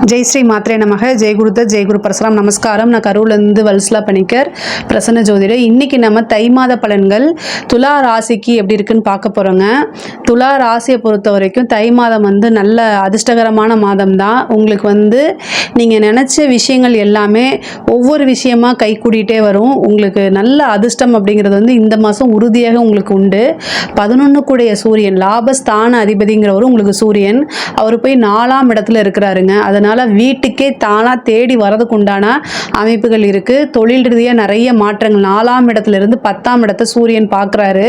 ஜெய் ஸ்ரீ மாத்ரே நமக. ஜெய் குருதத், ஜெய் குரு பரசுராம். நமஸ்காரம். நான் கரூர்லேருந்து வல்சலா பணிக்கர், பிரசன்ன ஜோதிடர். இன்றைக்கி நம்ம தை மாத பலன்கள் துலா ராசிக்கு எப்படி இருக்குன்னு பார்க்க போகிறோங்க. துலா ராசியை பொறுத்த வரைக்கும் தை மாதம் நல்ல அதிர்ஷ்டகரமான மாதம் தான். உங்களுக்கு நீங்கள் நினச்ச விஷயங்கள் எல்லாமே ஒவ்வொரு விஷயமாக கை கூடிகிட்டே வரும். உங்களுக்கு நல்ல அதிர்ஷ்டம் அப்படிங்கிறது இந்த மாதம் உறுதியாக உங்களுக்கு உண்டு. 11 கூடிய சூரியன், லாபஸ்தான அதிபதிங்கிறவரும் உங்களுக்கு சூரியன், அவர் போய் 4ஆம் இடத்துல இருக்கிறாருங்க. அதனால் வீட்டுக்கே தானாக தேடி வரதுக்கு உண்டான அமைப்புகள் இருக்குது. தொழில் ரீதியாக நிறைய மாற்றங்கள். 4ஆம் இடத்துலேருந்து 10ஆம் இடத்தை சூரியன் பார்க்குறாரு.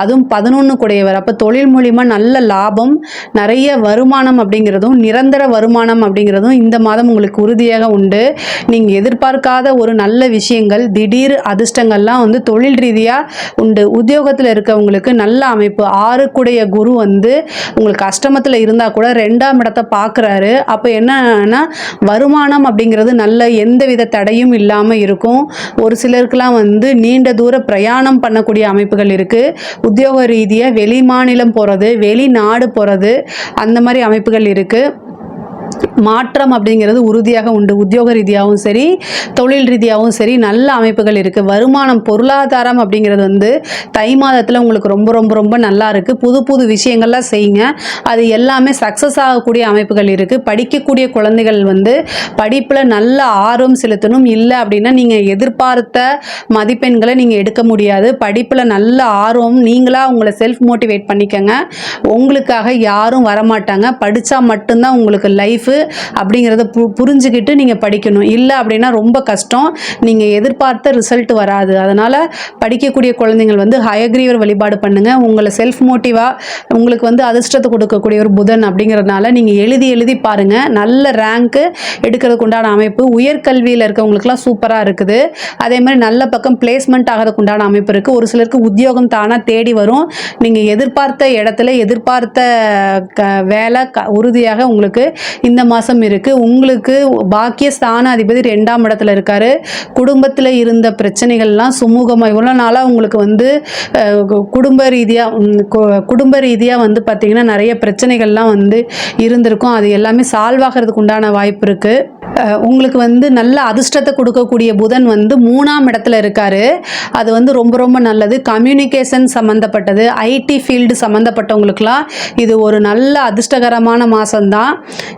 அதுவும் 11 கூடையவர். அப்போ தொழில் மூலிமா நல்ல லாபம், நிறைய வருமானம் அப்படிங்கிறதும், நிரந்தர வருமானம் அப்படிங்கிறதும் இந்த மாதம் உங்களுக்கு உறுதியாக உண்டு. நீங்கள் எதிர்பார்க்காத ஒரு நல்ல விஷயங்கள், திடீர் அதிர்ஷ்டங்கள்லாம் தொழில் ரீதியாக உண்டு. உத்தியோகத்தில் இருக்கவங்களுக்கு நல்ல அமைப்பு. 6 கூடைய குரு உங்களுக்கு அஷ்டமத்தில் இருந்தால் கூட 2ஆம் இடத்தை பார்க்குறாரு. அப்போ என்னன்னா வருமானம் அப்படிங்கிறது நல்ல எந்தவித தடையும் இல்லாமல் இருக்கும். ஒரு சிலருக்குலாம் நீண்ட தூர பிரயாணம் பண்ணக்கூடிய அமைப்புகள் இருக்குது. உத்தியோக ரீதியாக வெளி மாநிலம் போகிறது, வெளிநாடு போகிறது, அந்த மாதிரி அமைப்புகள் இருக்குது. மாற்றம் அப்படிங்கிறது உறுதியாக உண்டு. உத்தியோக ரீதியாகவும் சரி, தொழில் ரீதியாகவும் சரி நல்ல அமைப்புகள் இருக்குது. வருமானம், பொருளாதாரம் அப்படிங்கிறது தை மாதத்தில் உங்களுக்கு ரொம்ப ரொம்ப ரொம்ப நல்லா இருக்குது. புது புது விஷயங்கள்லாம் செய்யுங்க. அது எல்லாமே சக்ஸஸ் ஆகக்கூடிய அமைப்புகள் இருக்குது. படிக்கக்கூடிய குழந்தைகள் படிப்பில் நல்ல ஆர்வம் செலுத்தணும். இல்லை அப்படின்னா நீங்கள் எதிர்பார்த்த மதிப்பெண்களை நீங்கள் எடுக்க முடியாது. படிப்பில் நல்ல ஆர்வம், நீங்களாக உங்களை செல்ஃப் மோட்டிவேட் பண்ணிக்கங்க. உங்களுக்காக யாரும் வரமாட்டாங்க. படித்தா மட்டும்தான் உங்களுக்கு லைஃப் அப்படிங்கிறத புரிஞ்சுக்கிட்டு நீங்கள் படிக்கணும். இல்லை அப்படின்னா ரொம்ப கஷ்டம், நீங்கள் எதிர்பார்த்த ரிசல்ட் வராது. அதனால் படிக்கக்கூடிய குழந்தைங்கள் ஹயக்ரீவர் வழிபாடு பண்ணுங்கள். உங்களை செல்ஃப் மோட்டிவாக உங்களுக்கு அதிர்ஷ்டத்தை கொடுக்கக்கூடிய ஒரு புதன் அப்படிங்கிறதுனால நீங்கள் எழுதி பாருங்கள். நல்ல ரேங்க்கு எடுக்கிறதுக்கு உண்டான அமைப்பு. உயர்கல்வியில் இருக்கவங்களுக்குலாம் சூப்பராக இருக்குது. அதே மாதிரி நல்ல பக்கம் பிளேஸ்மெண்ட் ஆகிறதுக்கு உண்டான அமைப்பு இருக்குது. ஒரு சிலருக்கு உத்தியோகம் தானாக தேடி வரும். நீங்கள் எதிர்பார்த்த இடத்துல எதிர்பார்த்த வேலை உறுதியாக உங்களுக்கு இந்த மாதம் இருக்குது. உங்களுக்கு பாக்கிய ஸ்தான அதிபதி 2ஆம் இடத்துல இருக்காரு. குடும்பத்தில் இருந்த பிரச்சனைகள்லாம் சுமூகமாக, இவ்வளோ நாளாக உங்களுக்கு குடும்ப ரீதியாக பார்த்தீங்கன்னா நிறைய பிரச்சனைகள்லாம் இருந்திருக்கும். அது எல்லாமே சால்வ் ஆகிறதுக்கு உண்டான வாய்ப்பு இருக்குது. உங்களுக்கு நல்ல அதிர்ஷ்டத்தை கொடுக்கக்கூடிய புதன் 3ஆம் இடத்துல இருக்காரு. அது ரொம்ப ரொம்ப நல்லது. கம்யூனிகேஷன் சம்மந்தப்பட்டது, ஐடி ஃபீல்டு சம்மந்தப்பட்டவங்களுக்குலாம் இது ஒரு நல்ல அதிர்ஷ்டகரமான மாதம்தான்.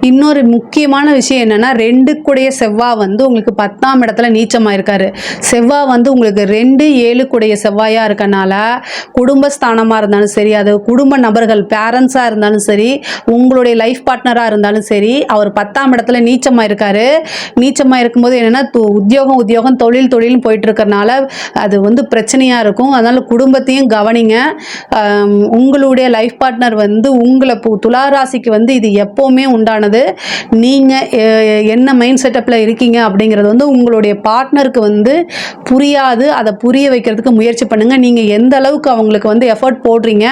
இன்னொரு முக்கியமான விஷயம் என்னென்னா, 2 கூடைய செவ்வாய் உங்களுக்கு 10ஆம் இடத்துல நீச்சமாக இருக்காரு. செவ்வாய் உங்களுக்கு 2, 7 கூடைய செவ்வாயாக இருக்கனால குடும்பஸ்தானமாக இருந்தாலும் சரி, அது குடும்ப நபர்கள், பேரண்ட்ஸாக இருந்தாலும் சரி, உங்களுடைய லைஃப் பார்ட்னராக இருந்தாலும் சரி, அவர் 10ஆம் இடத்துல நீச்சமாக இருக்காரு. நீச்சமாக இருக்கும்போது என்னென்னா உத்தியோகம் தொழில்னு போயிட்டு இருக்கிறனால அது பிரச்சனையாக இருக்கும். அதனால் குடும்பத்தையும் கவனிங்க. உங்களுடைய லைஃப் பார்ட்னர் உங்களை துளாராசிக்கு இது எப்போவுமே உண்டானது. நீங்கள் என்ன மைண்ட் செட்டப்பில் இருக்கீங்க அப்படிங்கிறது உங்களுடைய பார்ட்னருக்கு புரியாது. அதை புரிய வைக்கிறதுக்கு முயற்சி பண்ணுங்கள். நீங்கள் எந்த அளவுக்கு அவங்களுக்கு எஃபர்ட் போடுறீங்க,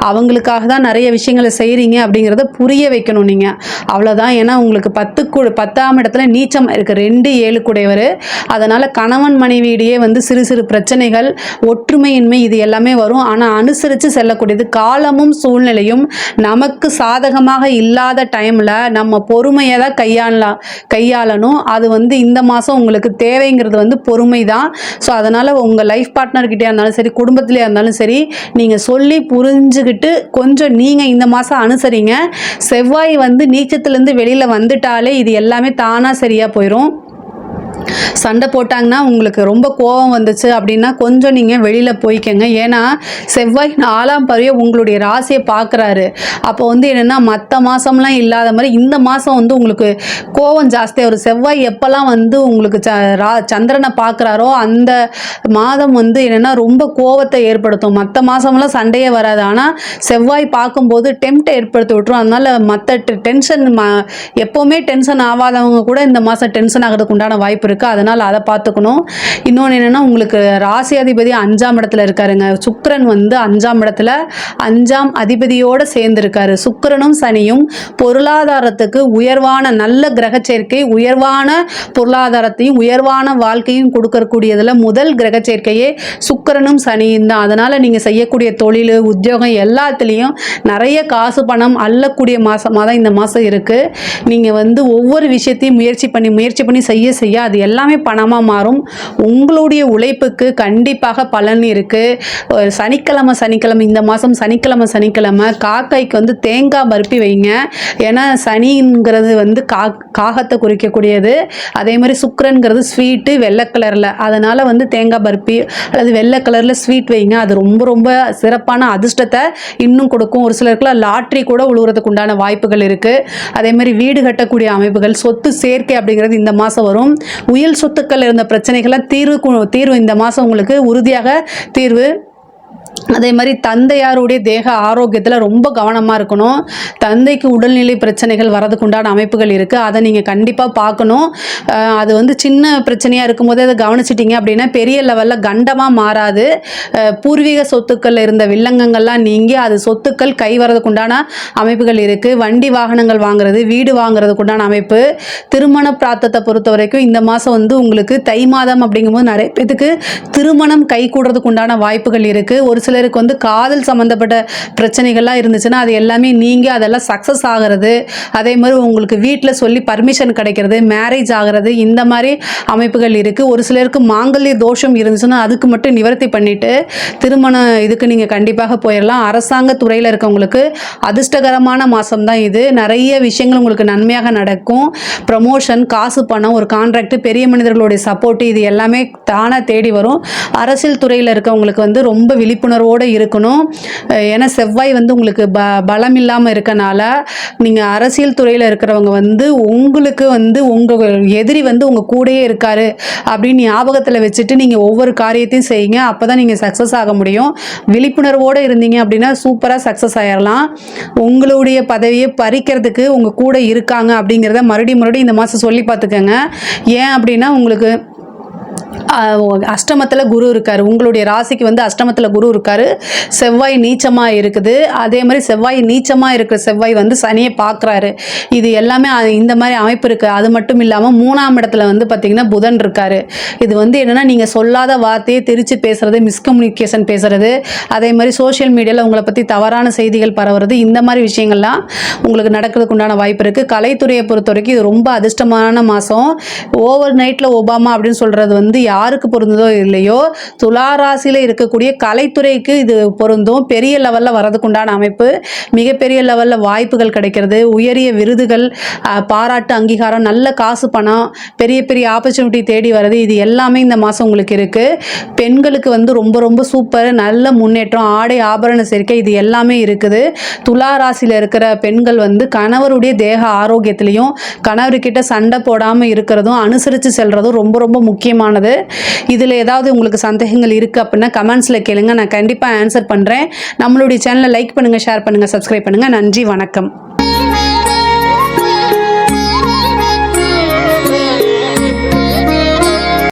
அவங்களுக்காக தான் நிறைய விஷயங்களை செய்கிறீங்க அப்படிங்கிறத புரிய வைக்கணும் நீங்கள். அவ்வளோதான். ஏன்னா உங்களுக்கு 10ஆம் இடத்துல நீச்சம் இருக்கு, 2, 7 கூடையவர். அதனால் கணவன் மனைவியிடையே சிறு சிறு பிரச்சனைகள், ஒற்றுமையின்மை, இது எல்லாமே வரும். ஆனால் அனுசரித்து செல்லக்கூடியது. காலமும் சூழ்நிலையும் நமக்கு சாதகமாக இல்லாத டைமில் நம்ம பொறுமையை தான் கையாளணும். அது இந்த மாதம் உங்களுக்கு தேவைங்கிறது பொறுமை தான். ஸோ அதனால் உங்கள் லைஃப் பார்ட்னர்கிட்டே இருந்தாலும் சரி, குடும்பத்திலே இருந்தாலும் சரி, நீங்கள் சொல்லி புரிஞ்சுக்கிட்டு கொஞ்சம் நீங்கள் இந்த மாதம் அனுசரிங்க. செவ்வாய் நீச்சத்துலேருந்து வெளியில் வந்துட்டாலே இது எல்லாமே தானாக சரியாக போயிடும். சண்டை போட்டாங்கன்னா, உங்களுக்கு ரொம்ப கோபம் வந்துச்சு அப்படின்னா கொஞ்சம் நீங்கள் வெளியில் போய்க்கங்க. ஏன்னா செவ்வாய் 4ஆம் பார்வையை உங்களுடைய ராசியை பார்க்குறாரு. அப்போ என்னென்னா மற்ற மாதம்லாம் இல்லாத மாதிரி இந்த மாதம் உங்களுக்கு கோபம் ஜாஸ்தியாக வரும். செவ்வாய் எப்போல்லாம் உங்களுக்கு சந்திரனை பார்க்குறாரோ அந்த மாதம் என்னென்னா ரொம்ப கோபத்தை ஏற்படுத்தும். மற்ற மாதம்லாம் சண்டையே வராது. ஆனால் செவ்வாய் பார்க்கும்போது டெம்ப்டை ஏற்படுத்தி விட்டுரும். அதனால் மற்ற டென்ஷன், எப்போவுமே டென்ஷன் ஆகாதவங்க கூட இந்த மாதம் டென்ஷன் ஆகிறதுக்கு உண்டான வாய்ப்பு இருக்குது. அதனால் அதனால் அதை பார்த்துக்கணும். இன்னொன்று என்னென்னா, உங்களுக்கு ராசி அதிபதி 5ஆம் இடத்துல இருக்காருங்க. சுக்கிரன் வந்து 5ஆம் இடத்துல 5ஆம் அதிபதியோடு சேர்ந்துருக்காரு. சுக்கிரனும் சனியும் பொருளாதாரத்துக்கு உயர்வான நல்ல கிரக சேர்க்கை, உயர்வான பொருளாதாரத்தையும் உயர்வான வாழ்க்கையும் கொடுக்கக்கூடியதில் முதல் கிரக சேர்க்கையே சுக்கிரனும் சனியும் தான். அதனால் நீங்கள் செய்யக்கூடிய தொழில், உத்தியோகம் எல்லாத்துலேயும் நிறைய காசு பணம் அள்ளக்கூடிய மாதமாக தான் இந்த மாதம் இருக்குது. நீங்கள் வந்து ஒவ்வொரு விஷயத்தையும் முயற்சி பண்ணி செய்ய அது எல்லாமே பணமாக மாறும். உங்களுடைய உழைப்புக்கு கண்டிப்பாக பலன் இருக்குது. சனிக்கிழமை இந்த மாதம் சனிக்கிழமை காக்கைக்கு வந்து தேங்காய் பருப்பி வைங்க. ஏன்னா சனிங்கிறது வந்து காகத்தை குறிக்கக்கூடியது. அதே மாதிரி சுக்கிரன்கிறது ஸ்வீட்டு வெள்ளை கலரில், அதனால் வந்து தேங்காய் பருப்பி அல்லது வெள்ளை கலரில் ஸ்வீட் வைங்க. அது ரொம்ப ரொம்ப சிறப்பான அதிர்ஷ்டத்தை இன்னும் கொடுக்கும். ஒரு சிலருக்குலாம் லாட்ரி கூட உழுவுறதுக்கு உண்டான வாய்ப்புகள் இருக்குது. அதே மாதிரி வீடு கட்டக்கூடிய அமைப்புகள், சொத்து சேர்க்கை அப்படிங்கிறது இந்த மாதம் வரும். உயில் சொத்துக்கள் இருந்த பிரச்சனைகளை தீர்வு இந்த மாதம் உங்களுக்கு உறுதியாக தீர்வு. அதே மாதிரி தந்தையாருடைய தேக ஆரோக்கியத்தில் ரொம்ப கவனமாக இருக்கணும். தந்தைக்கு உடல்நிலை பிரச்சனைகள் வரதுக்கு உண்டான அமைப்புகள் இருக்குது. அதை நீங்கள் கண்டிப்பாக பார்க்கணும். அது வந்து சின்ன பிரச்சனையாக இருக்கும்போது அதை கவனிச்சிட்டிங்க அப்படின்னா பெரிய லெவலில் கண்டமாக மாறாது. பூர்வீக சொத்துக்கள் இருந்த வில்லங்கங்கள்லாம் நீங்கி அது சொத்துக்கள் கை வரதுக்கு உண்டான அமைப்புகள் இருக்குது. வண்டி வாகனங்கள் வாங்குறது, வீடு வாங்குறதுக்கு உண்டான அமைப்பு. திருமண பிராத்தத்தை பொறுத்த வரைக்கும் இந்த மாதம் வந்து உங்களுக்கு தை மாதம் அப்படிங்கும்போது நிறைய பேத்துக்கு திருமணம் கை கூடுறதுக்கு உண்டான வாய்ப்புகள் இருக்குது. ஒரு சிலருக்கு வந்து காதல் சம்மந்தப்பட்ட பிரச்சனைகள்லாம் இருந்துச்சுன்னா அது எல்லாமே நீங்கள் அதெல்லாம் சக்ஸஸ் ஆகிறது. அதே மாதிரி உங்களுக்கு வீட்டில் சொல்லி பர்மிஷன் கிடைக்கிறது, மேரேஜ் ஆகிறது, இந்த மாதிரி அமைப்புகள் இருக்குது. ஒரு சிலருக்கு மாங்கல்ய தோஷம் இருந்துச்சுன்னா அதுக்கு மட்டும் நிவர்த்தி பண்ணிவிட்டு திருமண இதுக்கு நீங்கள் கண்டிப்பாக போயிடலாம். அரசாங்க துறையில் இருக்கவங்களுக்கு அதிர்ஷ்டகரமான மாதம் தான் இது. நிறைய விஷயங்கள் உங்களுக்கு நன்மையாக நடக்கும். ப்ரமோஷன், காசு பணம், ஒரு கான்ட்ராக்ட், பெரிய மனிதர்களுடைய சப்போர்ட், இது எல்லாமே தானாக தேடி வரும். அரசியல் துறையில் இருக்கவங்களுக்கு வந்து ரொம்ப விழிப்புணர்வோடு இருக்கணும். ஏன்னா செவ்வாய் வந்து உங்களுக்கு பலம் இல்லாமல் இருக்கனால நீங்கள் அரசியல் துறையில் இருக்கிறவங்க வந்து உங்களுக்கு வந்து உங்கள் எதிரி வந்து உங்கள் கூடயே இருக்காரு அப்படின்னு ஞாபகத்தில் வச்சுட்டு நீங்கள் ஒவ்வொரு காரியத்தையும் செய்யுங்க. அப்போ தான் நீங்கள் சக்ஸஸ் ஆக முடியும். விழிப்புணர்வோடு இருந்தீங்க அப்படின்னா சூப்பராக சக்ஸஸ் ஆகிடலாம். உங்களுடைய பதவியை பறிக்கிறதுக்கு உங்கள் கூட இருக்காங்க அப்படிங்கிறத மறுபடியும் இந்த மாதம் சொல்லி பார்த்துக்கோங்க. ஏன் அப்படின்னா உங்களுக்கு அஷ்டமத்தில் குரு இருக்கார். உங்களுடைய ராசிக்கு வந்து அஷ்டமத்தில் குரு இருக்கார். செவ்வாய் நீச்சமாக இருக்குது. அதே மாதிரி செவ்வாய் நீச்சமாக இருக்கிற செவ்வாய் வந்து சனியை பார்க்குறாரு. இது எல்லாமே இந்த மாதிரி அமைப்பு இருக்குது. அது மட்டும் இல்லாமல் 3ஆம் இடத்துல வந்து பார்த்திங்கன்னா புதன் இருக்கார். இது வந்து என்னென்னா நீங்கள் சொல்லாத வார்த்தையை திரித்து பேசுகிறது, மிஸ்கம்யூனிகேஷன் பேசுகிறது, அதே மாதிரி சோஷியல் மீடியாவில் உங்களை பற்றி தவறான செய்திகள் பரவுறது, இந்த மாதிரி விஷயங்கள்லாம் உங்களுக்கு நடக்கிறதுக்கு உண்டான வாய்ப்பு இருக்குது. கலைத்துறையை பொறுத்த வரைக்கும் இது ரொம்ப அதிர்ஷ்டமான மாதம். ஓவர் நைட்டில் ஒபாமா அப்படின்னு சொல்கிறது வந்து யாருக்கு பொருந்ததோ இல்லையோ, துலா ராசியில் இருக்கக்கூடிய கலைத்துறைக்கு இது பொருந்தும். பெரிய லெவலில் வரதுக்குண்டான அமைப்பு, மிகப்பெரிய லெவலில் வாய்ப்புகள் கிடைக்கிறது, உயரிய விருதுகள், பாராட்டு, அங்கீகாரம், நல்ல காசு பணம், பெரிய பெரிய ஆப்பர்ச்சுனிட்டி தேடி வருது. இது எல்லாமே இந்த மாதம் உங்களுக்கு இருக்குது. பெண்களுக்கு வந்து ரொம்ப ரொம்ப சூப்பர், நல்ல முன்னேற்றம், ஆடை ஆபரண சேர்க்கை, இது எல்லாமே இருக்குது. துலா ராசியில் இருக்கிற பெண்கள் வந்து கணவருடைய தேக ஆரோக்கியத்திலையும் கணவர்கிட்ட சண்டை போடாமல் இருக்கிறதும் அனுசரித்து செல்றதும் ரொம்ப ரொம்ப முக்கியமானது. இதில் ஏதாவது உங்களுக்கு சந்தேகங்கள் இருக்குது அப்படின்னா கமெண்ட்ஸில் கேளுங்க, நான் கண்டிப்பாக ஆன்சர் பண்ணுறேன். நம்மளுடைய சேனலை லைக் பண்ணுங்கள், ஷேர் பண்ணுங்கள், சப்ஸ்கிரைப் பண்ணுங்கள். நன்றி, வணக்கம்.